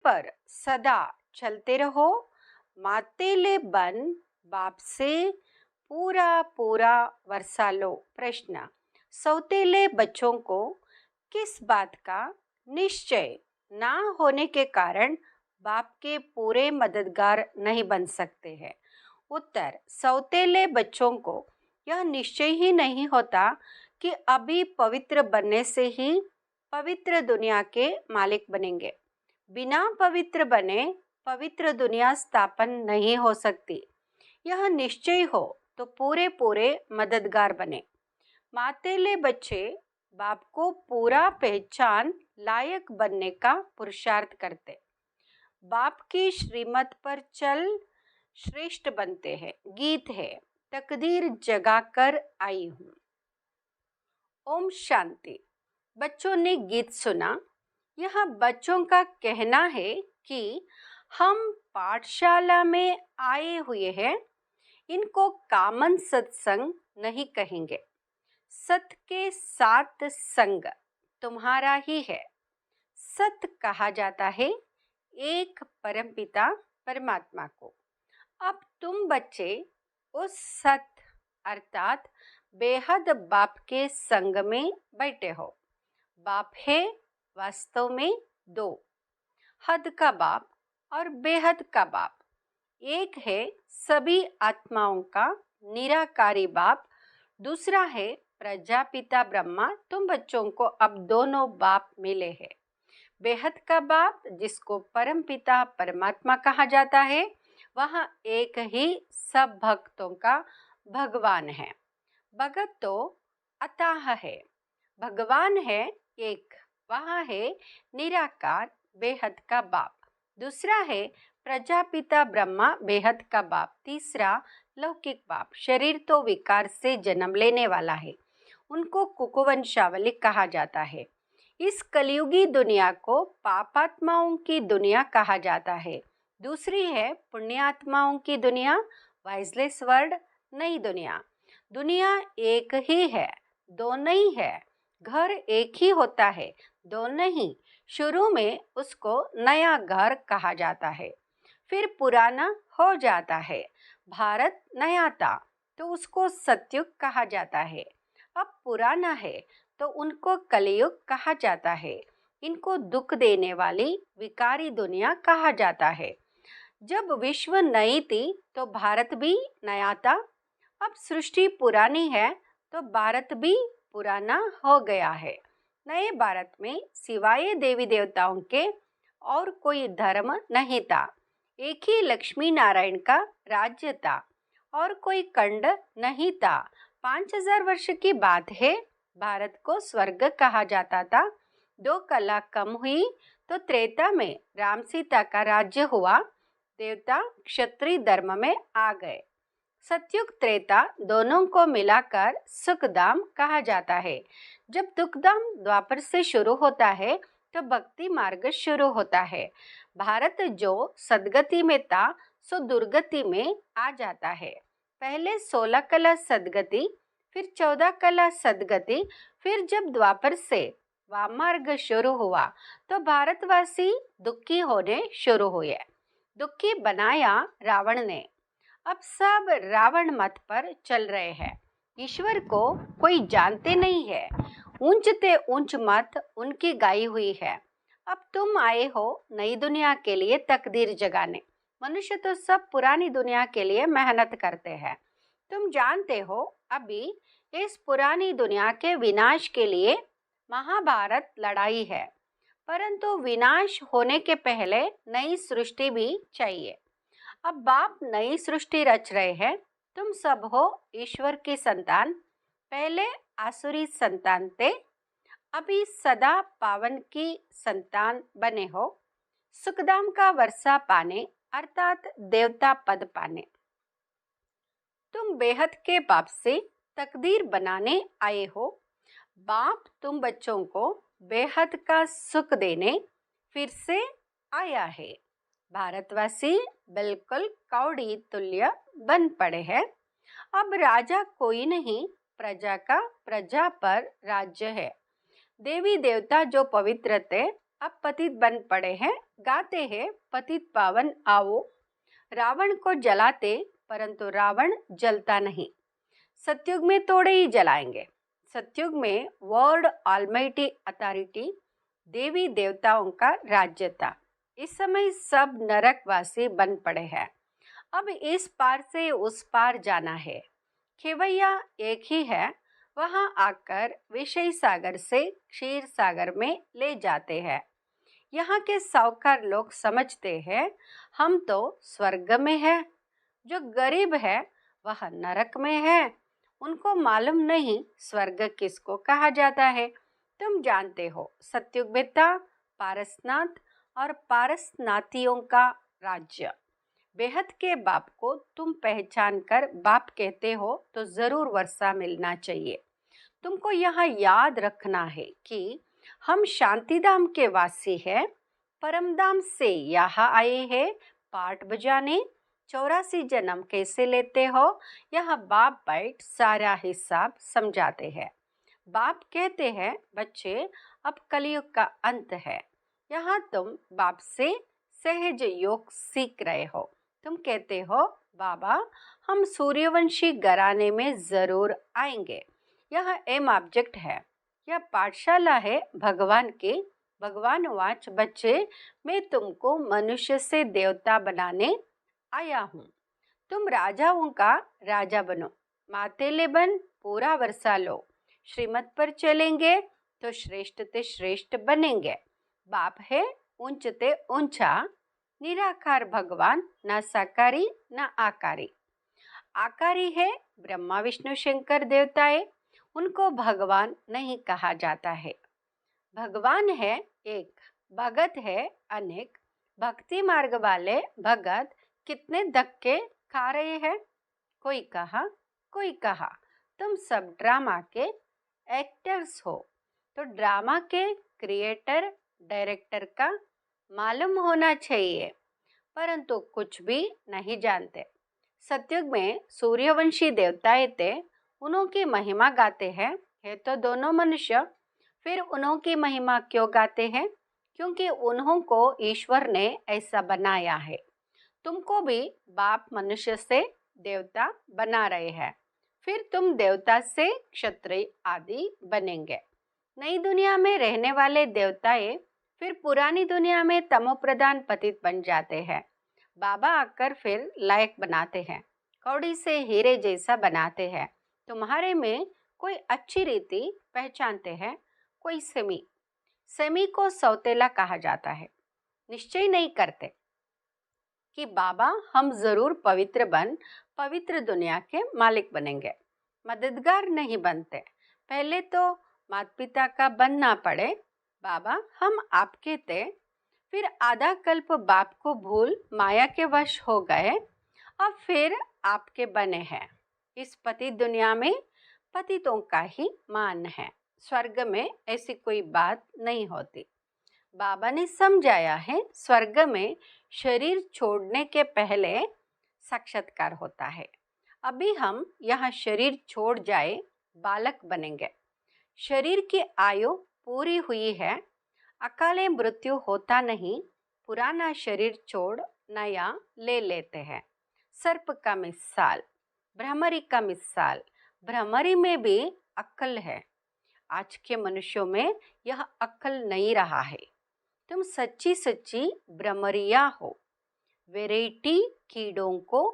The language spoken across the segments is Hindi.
पर सदा चलते रहो। मातेले बन बाप से पूरा पूरा वर्षा लो। प्रश्न, सौतेले बच्चों को किस बात का निश्चय ना होने के कारण बाप के पूरे मददगार नहीं बन सकते हैं? उत्तर, सौतेले बच्चों को यह निश्चय ही नहीं होता कि अभी पवित्र बनने से ही पवित्र दुनिया के मालिक बनेंगे। बिना पवित्र बने पवित्र दुनिया स्थापन नहीं हो सकती। यह निश्चय हो तो पूरे पूरे मददगार बने। मातेले बच्चे बाप को पूरा पहचान लायक बनने का पुरुषार्थ करते, बाप की श्रीमत पर चल श्रेष्ठ बनते हैं। गीत है, तकदीर जगाकर आई हूँ। ओम शांति। बच्चों ने गीत सुना। यह बच्चों का कहना है कि हम पाठशाला में आए हुए हैं। इनको कामन सत्संग नहीं कहेंगे। सत के साथ संग तुम्हारा ही है। सत कहा जाता है एक परमपिता परमात्मा को। अब तुम बच्चे उस सत अर्थात बेहद बाप के संग में बैठे हो। बाप है वास्तव में दो, हद का बाप और बेहद का बाप। एक है सभी आत्माओं का निराकारी बाप, दूसरा है प्रजापिता ब्रह्मा। तुम बच्चों को अब दोनों बाप मिले हैं। बेहद का बाप जिसको परमपिता परमात्मा कहा जाता है, वह एक ही सब भक्तों का भगवान है। भगत तो अथाह है, भगवान है एक, वह है निराकार बेहद का बाप। दूसरा है प्रजापिता ब्रह्मा बेहद का बाप। तीसरा लौकिक बाप, शरीर तो विकार से जन्म लेने वाला है, उनको कुकुवंशावली कहा जाता है। इस कलयुगी दुनिया को पापात्माओं की दुनिया कहा जाता है। दूसरी है पुण्यात्माओं की दुनिया, वाइजलेस वर्ड, नई दुनिया। दुनिया एक ही है, दो नहीं है। घर एक ही होता है, दो नहीं। शुरू में उसको नया घर कहा जाता है, फिर पुराना हो जाता है। भारत नया था तो उसको सतयुग कहा जाता है, अब पुराना है तो उनको कलयुग कहा जाता है। इनको दुख देने वाली विकारी दुनिया कहा जाता है। जब विश्व नई थी तो भारत भी नया था। अब सृष्टि पुरानी है तो भारत भी पुराना हो गया है। नए भारत में सिवाय देवी देवताओं के और कोई धर्म नहीं था। एक ही लक्ष्मी नारायण का राज्य था और कोई खंड नहीं था। 5000 वर्ष की बात है। भारत को स्वर्ग कहा जाता था। 2 कला कम हुई तो त्रेता में राम सीता का राज्य हुआ। देवता क्षत्रिय धर्म में आ गए। सतयुग त्रेता दोनों को मिलाकर सुखधाम कहा जाता है। जब दुखधाम द्वापर से शुरू होता है तो भक्ति मार्ग शुरू होता है। भारत जो सदगति में था सो दुर्गति में आ जाता है। पहले 16 कला सदगति, फिर 14 कला सदगति, फिर जब द्वापर से वामार्ग शुरू हुआ तो भारतवासी दुखी होने शुरू हुए। दुखी बनाया रावण ने। अब सब रावण मत पर चल रहे हैं। ईश्वर को कोई जानते नहीं है। ऊंचते ऊंच मत उनकी गाई हुई है। अब तुम आए हो नई दुनिया के लिए तकदीर जगाने। मनुष्य तो सब पुरानी दुनिया के लिए मेहनत करते हैं। तुम जानते हो अभी इस पुरानी दुनिया के विनाश के लिए महाभारत लड़ाई है, परंतु विनाश होने के पहले नई सृष्टि भी चाहिए। अब बाप नई सृष्टि रच रहे हैं। तुम सब हो ईश्वर की संतान। पहले आसुरी संतान थे, अभी सदा पावन की संतान बने हो। सुखधाम का वर्षा पाने अर्थात देवता पद पाने। तुम बेहद के बाप से तकदीर बनाने आए हो। बाप तुम बच्चों को बेहद का सुख देने फिर से आया है। भारतवासी बिल्कुल कौड़ी तुल्य बन पड़े हैं। अब राजा कोई नहीं, प्रजा का प्रजा पर राज्य है। देवी देवता जो पवित्र थे अब पतित बन पड़े हैं, गाते हैं पतित पावन आओ। रावण को जलाते परंतु रावण जलता नहीं। सतयुग में तोड़े ही जलाएंगे। सतयुग में वर्ल्ड ऑलमाइटी अथॉरिटी, देवी देवताओं का राज्य था। इस समय सब नरकवासी बन पड़े हैं। अब इस पार से उस पार जाना है। खेवैया एक ही है, वहां आकर विषय सागर से क्षीर सागर में ले जाते हैं। यहाँ के साहूकार लोग समझते हैं हम तो स्वर्ग में हैं, जो गरीब है वह नरक में है। उनको मालूम नहीं स्वर्ग किसको कहा जाता है। तुम जानते हो सतयुग में था पारसनाथ और पारसनाथियों का राज्य। बेहद के बाप को तुम पहचान कर बाप कहते हो तो जरूर वर्षा मिलना चाहिए। तुमको यहाँ याद रखना है कि हम शांतिधाम के वासी हैं, परमधाम से यहाँ आए हैं पाठ बजाने। 84 जन्म कैसे लेते हो, यह बाप बैठ सारा हिसाब समझाते हैं। बाप कहते हैं बच्चे अब कलयुग का अंत है, यहाँ तुम बाप से सहज योग सीख रहे हो। तुम कहते हो बाबा हम सूर्यवंशी घराने में जरूर आएंगे। यह एम ऑब्जेक्ट है, यह पाठशाला है भगवान की। भगवान वाच बच्चे मैं तुमको मनुष्य से देवता बनाने आया हूँ। तुम राजाओं का राजा बनो, मातेले बन पूरा वर्षा लो। श्रीमत पर चलेंगे तो श्रेष्ठ ते श्रेष्ठ बनेंगे। बाप है ऊंचते ऊंचा, निराकार भगवान, न साकारी न आकारी। आकारी है ब्रह्मा विष्णु शंकर देवताएं, उनको भगवान नहीं कहा जाता है। भगवान है एक, भगत है अनेक। भक्ति मार्ग वाले भगत कितने धक्के खा रहे हैं। कोई कहा तुम सब ड्रामा के एक्टर्स हो, तो ड्रामा के क्रिएटर डायरेक्टर का मालूम होना चाहिए, परंतु कुछ भी नहीं जानते। सतयुग में सूर्यवंशी देवताएं थे, उन्हों की महिमा गाते हैं। है तो दोनों मनुष्य, फिर उन्हों की महिमा क्यों गाते हैं? क्योंकि उन्हों को ईश्वर ने ऐसा बनाया है। तुमको भी बाप मनुष्य से देवता बना रहे हैं, फिर तुम देवता से क्षत्रिय आदि बनेंगे। नई दुनिया में रहने वाले देवताएं फिर पुरानी दुनिया में तमोप्रधान पतित बन जाते हैं। बाबा आकर फिर लायक बनाते हैं, कौड़ी से हीरे जैसा बनाते हैं। तुम्हारे में कोई अच्छी रीति पहचानते हैं, कोई सेमी को सौतेला कहा जाता है। निश्चय नहीं करते कि बाबा हम जरूर पवित्र बन पवित्र दुनिया के मालिक बनेंगे। मददगार नहीं बनते, पहले तो माता पिता का बनना पड़े। बाबा हम आपके थे, फिर आधा कल्प बाप को भूल माया के वश हो गए, अब फिर आपके बने हैं। इस पतित दुनिया में पतितों का ही मान है, स्वर्ग में ऐसी कोई बात नहीं होती। बाबा ने समझाया है स्वर्ग में शरीर छोड़ने के पहले साक्षात्कार होता है। अभी हम यहाँ शरीर छोड़ जाए बालक बनेंगे। शरीर की आयु पूरी हुई है, अकाले मृत्यु होता नहीं। पुराना शरीर छोड़ नया ले लेते हैं। सर्प का मिसाल, भ्रमरी का मिसाल, भ्रमरी में भी अक्ल है। आज के मनुष्यों में यह अक्ल नहीं रहा है। तुम सच्ची सच्ची भ्रमरिया हो। वैरायटी कीड़ों को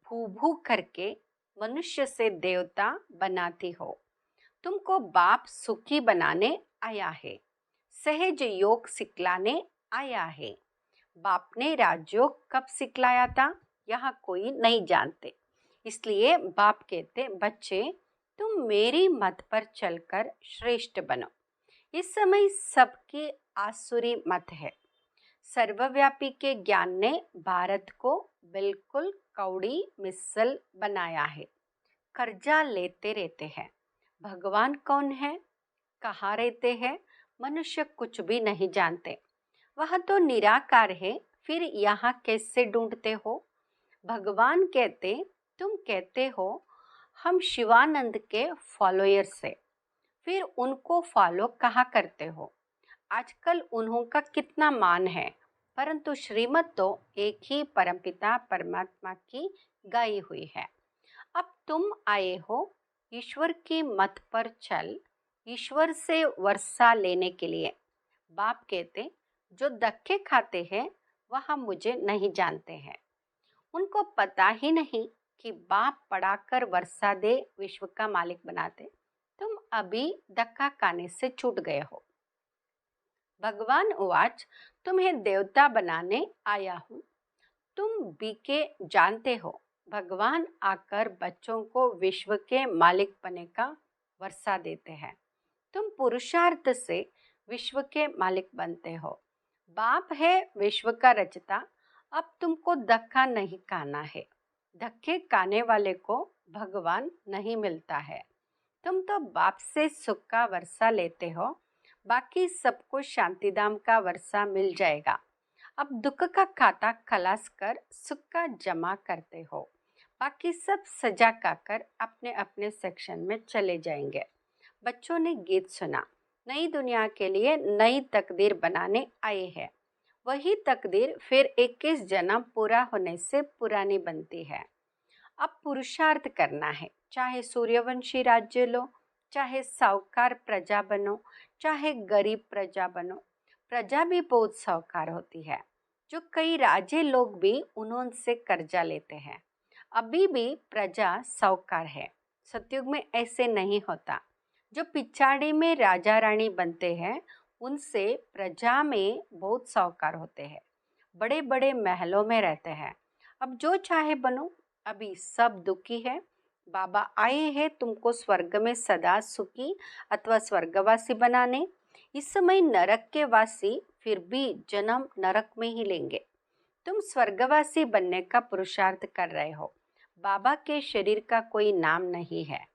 भू भू करके मनुष्य से देवता बनाती हो। तुमको बाप सुखी बनाने आया है, सहज योग सिखलाने आया है। बाप ने राजयोग कब सिखलाया था यहाँ कोई नहीं जानते, इसलिए बाप कहते बच्चे तुम मेरी मत पर चलकर श्रेष्ठ बनो। इस समय सबकी आसुरी मत है। सर्वव्यापी के ज्ञान ने भारत को बिल्कुल कौड़ी मिसल बनाया है। कर्जा लेते रहते हैं। भगवान कौन है, कहाँ रहते हैं, मनुष्य कुछ भी नहीं जानते। वह तो निराकार है, फिर यहाँ कैसे ढूंढते हो? भगवान कहते तुम कहते हो हम शिवानंद के फॉलोअर्स से, फिर उनको फॉलो कहाँ करते हो? आजकल उन्हों का कितना मान है, परंतु श्रीमत तो एक ही परमपिता परमात्मा की गाई हुई है। अब तुम आए हो ईश्वर के मत पर चल, ईश्वर से वर्षा लेने के लिए। बाप कहते, जो धक्के खाते हैं वह मुझे नहीं जानते हैं। उनको पता ही नहीं कि बाप पढ़ाकर वर्षा दे विश्व का मालिक बनाते। तुम अभी धक्का खाने से छूट गए हो। भगवान उवाच, तुम्हें देवता बनाने आया हूँ। तुम बीके जानते हो, भगवान आकर बच्चों को विश्व के मालिक बने का वर्षा देते हैं। तुम पुरुषार्थ से विश्व के मालिक बनते हो। बाप है विश्व का रचता। अब तुमको धक्का नहीं खाना है। धक्के खाने वाले को भगवान नहीं मिलता है। तुम तो बाप से सुख का वर्षा लेते हो, बाकी सबको शांतिधाम का वर्षा मिल जाएगा। अब दुख का खाता खलास कर सुख का जमा करते हो, बाकी सब सजा खाकर अपने अपने सेक्शन में चले जाएंगे। बच्चों ने गीत सुना, नई दुनिया के लिए नई तकदीर बनाने आए हैं। वही तकदीर फिर 21 जन्म पूरा होने से पुरानी बनती है। अब पुरुषार्थ करना है, चाहे सूर्यवंशी राज्य लो, चाहे साहूकार प्रजा बनो, चाहे गरीब प्रजा बनो। प्रजा भी बहुत साहूकार होती है, जो कई राजे लोग भी उन्होंने कर्जा लेते हैं। अभी भी प्रजा साहूकार है। सतयुग में ऐसे नहीं होता। जो पिछाड़ी में राजा रानी बनते हैं उनसे प्रजा में बहुत साहूकार होते हैं, बड़े बड़े महलों में रहते हैं। अब जो चाहे बनो, अभी सब दुखी है। बाबा आए हैं तुमको स्वर्ग में सदा सुखी अथवा स्वर्गवासी बनाने। इस समय नरक के वासी फिर भी जन्म नरक में ही लेंगे। तुम स्वर्गवासी बनने का पुरुषार्थ कर रहे हो। बाबा के शरीर का कोई नाम नहीं है।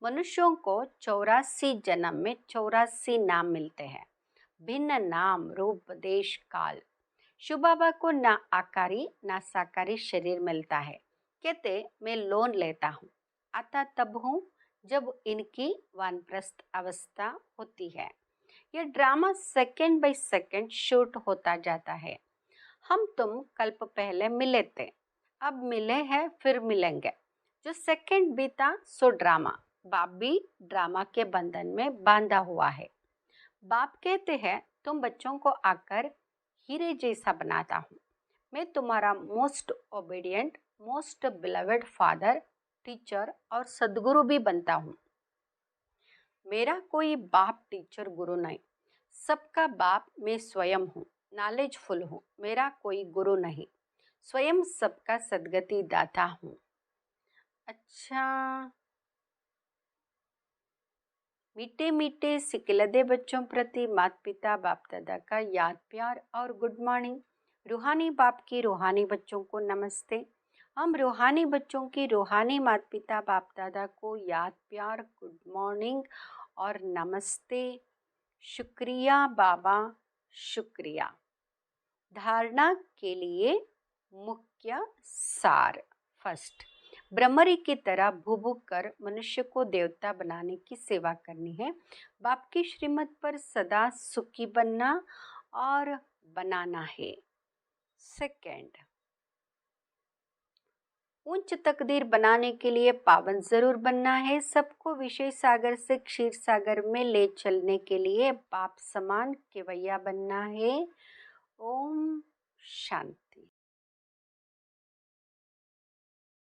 मनुष्यों को 84 जन्म में 84 नाम मिलते हैं, भिन्न नाम रूप देश काल। शिव बाबा को ना आकारी ना साकारी शरीर मिलता है। कहते मैं लोन लेता हूँ, आता तब हूँ जब इनकी वानप्रस्थ अवस्था होती है। यह drama second by second shoot होता जाता है। हम तुम कल्प पहले मिले थे, अब मिले हैं फिर मिलेंगे। जो सेकंड बीता सो ड्रामा। बाप भी ड्रामा के बंधन में बांधा हुआ है। बाप कहते हैं तुम बच्चों को आकर हीरे जैसा बनाता हूँ। मैं तुम्हारा most obedient, most beloved father, teacher और सदगुरु भी बनता हूँ। मेरा कोई बाप टीचर गुरु नहीं, सबका बाप मैं स्वयं हूँ। नॉलेजफुल हूँ, मेरा कोई गुरु नहीं, स्वयं सबका सदगति दाता हूँ। अच्छा, मीठे मीठे सिकिलदे बच्चों प्रति माता पिता बाप दादा का याद प्यार और गुड मॉर्निंग। रूहानी बाप की रूहानी बच्चों को नमस्ते। हम रूहानी बच्चों की रूहानी माता पिता बाप दादा को याद प्यार, गुड मॉर्निंग और नमस्ते। शुक्रिया बाबा, शुक्रिया। धारणा के लिए मुख्य सार। फर्स्ट, ब्रह्मरी की तरह भूभूक कर मनुष्य को देवता बनाने की सेवा करनी है। बाप की श्रीमत पर सदा सुखी बनना और बनाना है। सेकंड, उच्च तकदीर बनाने के लिए पावन जरूर बनना है। सबको विषय सागर से क्षीर सागर में ले चलने के लिए बाप समान केवैया बनना है। ओम शांति।